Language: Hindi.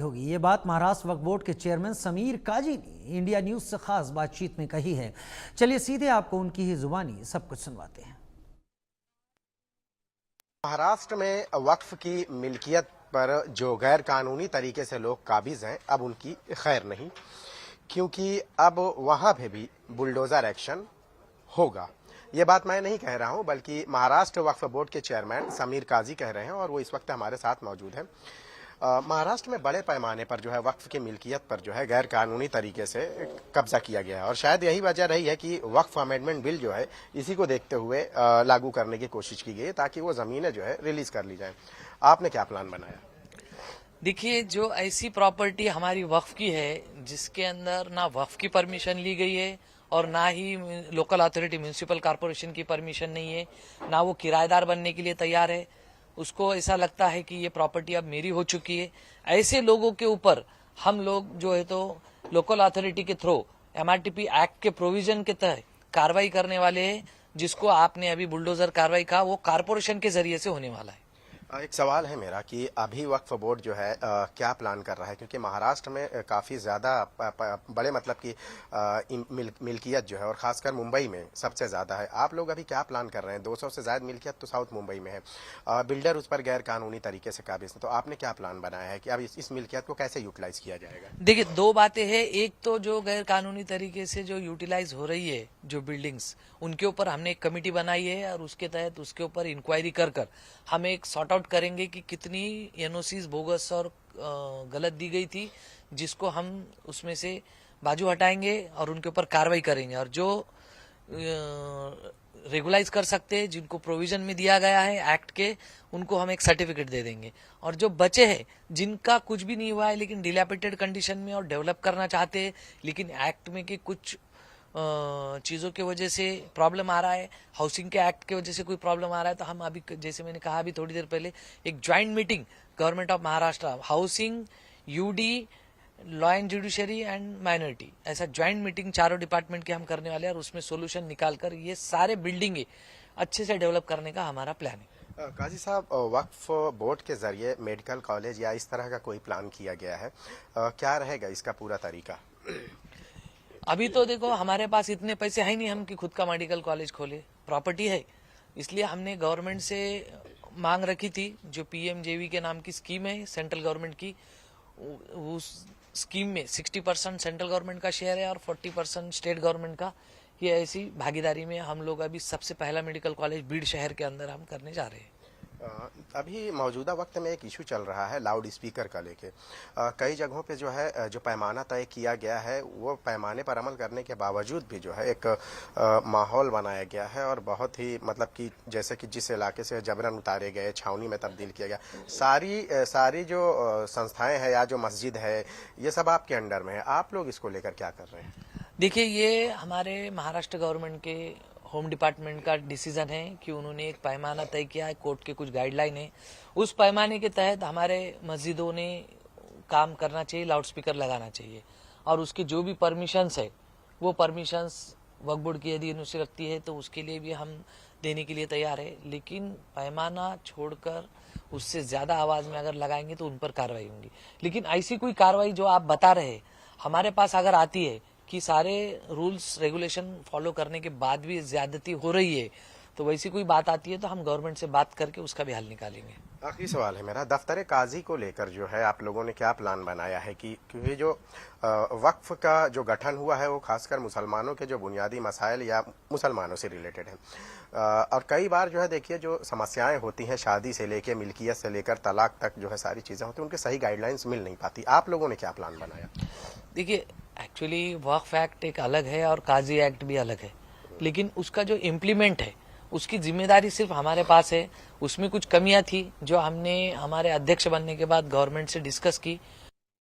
होगी। ये बात महाराष्ट्र वक्फ बोर्ड के चेयरमैन समीर काजी ने इंडिया न्यूज से खास बातचीत में कही है। चलिए सीधे आपको उनकी ही जुबानी सब कुछ सुनवाते हैं। महाराष्ट्र में वक्फ की मिल्कियत पर जो गैर कानूनी तरीके से लोग काबिज हैं, अब उनकी खैर नहीं, क्योंकि अब वहां पे भी बुलडोजर एक्शन होगा। ये बात मैं नहीं कह रहा हूं, बल्कि महाराष्ट्र वक्फ बोर्ड के चेयरमैन समीर काजी कह रहे हैं और वो इस वक्त हमारे साथ मौजूद हैं। महाराष्ट्र में बड़े पैमाने पर जो है वक्फ की मिल्कियत पर जो है गैर कानूनी तरीके से कब्जा किया गया है और शायद यही वजह रही है कि वक्फ अमेंडमेंट बिल जो है इसी को देखते हुए लागू करने की कोशिश की गई है ताकि वो जमीनें जो है रिलीज कर ली जाए। आपने क्या प्लान बनाया? देखिए, जो ऐसी प्रॉपर्टी हमारी वक्फ की है जिसके अंदर ना वक्फ की परमिशन ली गई है और ना ही लोकल अथॉरिटी म्यूनिसिपल कॉर्पोरेशन की परमिशन नहीं है, ना वो किराएदार बनने के लिए तैयार है, उसको ऐसा लगता है कि ये प्रॉपर्टी अब मेरी हो चुकी है, ऐसे लोगों के ऊपर हम लोग जो है तो लोकल अथॉरिटी के थ्रू MRTP एक्ट के प्रोविजन के तहत कार्रवाई करने वाले हैं। जिसको आपने अभी बुलडोजर कार्रवाई कहा, वो कारपोरेशन के जरिए से होने वाला है। एक सवाल है मेरा कि अभी वक्फ बोर्ड जो है क्या प्लान कर रहा है, क्योंकि महाराष्ट्र में काफ़ी ज़्यादा बड़े मतलब की मिल्कियत जो है और ख़ासकर मुंबई में सबसे ज़्यादा है। आप लोग अभी क्या प्लान कर रहे हैं? 200 से ज़्यादा मिल्कियत तो साउथ मुंबई में है, बिल्डर उस पर गैर कानूनी तरीके से काबिज है, तो आपने क्या प्लान बनाया है कि अब इस मिल्कियत को कैसे यूटिलाइज किया जाएगा? देखिए, दो बातें हैं। एक तो जो गैर कानूनी तरीके से जो यूटिलाइज हो रही है जो बिल्डिंग्स, उनके ऊपर हमने एक कमेटी बनाई है और उसके तहत उसके ऊपर इंक्वायरी कर हम एक सॉर्ट आउट करेंगे कि कितनी एनओसीज बोगस और गलत दी गई थी, जिसको हम उसमें से बाजू हटाएंगे और उनके ऊपर कार्रवाई करेंगे, और जो रेगुलाइज कर सकते हैं, जिनको प्रोविजन में दिया गया है एक्ट के, उनको हम एक सर्टिफिकेट दे देंगे। और जो बचे हैं जिनका कुछ भी नहीं हुआ है लेकिन डिलैपिडेटेड कंडीशन में और डेवलप करना चाहते हैं, लेकिन एक्ट में के कुछ चीज़ों की वजह से प्रॉब्लम आ रहा है, हाउसिंग के एक्ट की वजह से कोई प्रॉब्लम आ रहा है, तो हम अभी जैसे मैंने कहा अभी थोड़ी देर पहले एक joint meeting government of Maharashtra, housing, UD, law and judiciary and minority, ऐसा ज्वाइंट मीटिंग चारों डिपार्टमेंट के हम करने वाले हैं और उसमें सोल्यूशन निकालकर ये सारे बिल्डिंगे अच्छे से डेवलप करने का हमारा प्लान है। काजी साहब, वक्फ बोर्ड के जरिए मेडिकल कॉलेज या इस तरह का कोई प्लान किया गया है, क्या रहेगा इसका पूरा तरीका? अभी तो देखो, हमारे पास इतने पैसे है नहीं हम कि खुद का मेडिकल कॉलेज खोले, प्रॉपर्टी है, इसलिए हमने गवर्नमेंट से मांग रखी थी। जो PMJV के नाम की स्कीम है सेंट्रल गवर्नमेंट की, उस स्कीम में 60% सेंट्रल गवर्नमेंट का शेयर है और 40% स्टेट गवर्नमेंट का। ये ऐसी भागीदारी में हम लोग अभी सबसे पहला मेडिकल कॉलेज बीड़ शहर के अंदर हम करने जा रहे हैं। अभी मौजूदा वक्त में एक इशू चल रहा है लाउड स्पीकर का लेके। कई जगहों पे जो है जो पैमाना तय किया गया है, वो पैमाने पर अमल करने के बावजूद भी जो है एक माहौल बनाया गया है और बहुत ही मतलब कि जैसे कि जिस इलाके से जबरन उतारे गए, छावनी में तब्दील किया गया, सारी जो संस्थाएं हैं या जो मस्जिद है, ये सब आपके अंडर में है। आप लोग इसको लेकर क्या कर रहे हैं? देखिए, ये हमारे महाराष्ट्र गवर्नमेंट के होम डिपार्टमेंट का डिसीजन है कि उन्होंने एक पैमाना तय किया है, कोर्ट के कुछ गाइडलाइन है, उस पैमाने के तहत हमारे मस्जिदों ने काम करना चाहिए, लाउडस्पीकर लगाना चाहिए, और उसके जो भी परमिशंस है वो परमिशंस वक्फ बोर्ड की यदि यूनिवर्सिटी रखती है तो उसके लिए भी हम देने के लिए तैयार है, लेकिन पैमाना छोड़कर उससे ज्यादा आवाज में अगर लगाएंगे तो उन पर कार्रवाई होगी। लेकिन ऐसी कोई कार्रवाई जो आप बता रहे हमारे पास अगर आती है कि सारे रूल्स रेगुलेशन फॉलो करने के बाद भी ज्यादती हो रही है, तो वैसी कोई बात आती है तो हम गवर्नमेंट से बात करके उसका भी हल निकालेंगे। आखिरी सवाल है मेरा, दफ्तर काजी को लेकर जो है आप लोगों ने क्या प्लान बनाया है कि क्योंकि जो वक्फ का जो गठन हुआ है वो खासकर मुसलमानों के जो बुनियादी मसाइल या मुसलमानों से रिलेटेड है, और कई बार जो है देखिए जो समस्याएं होती हैं शादी से लेकर मिल्कियत से लेकर तलाक तक जो है सारी चीजें होती हैं, उनके सही गाइडलाइंस मिल नहीं पाती। आप लोगों ने क्या प्लान बनाया? देखिए, एक्चुअली वक्फ एक्ट एक अलग है और काजी एक्ट भी अलग है, लेकिन उसका जो इम्प्लीमेंट है उसकी जिम्मेदारी सिर्फ हमारे पास है। उसमें कुछ कमियां थी जो हमने हमारे अध्यक्ष बनने के बाद गवर्नमेंट से डिस्कस की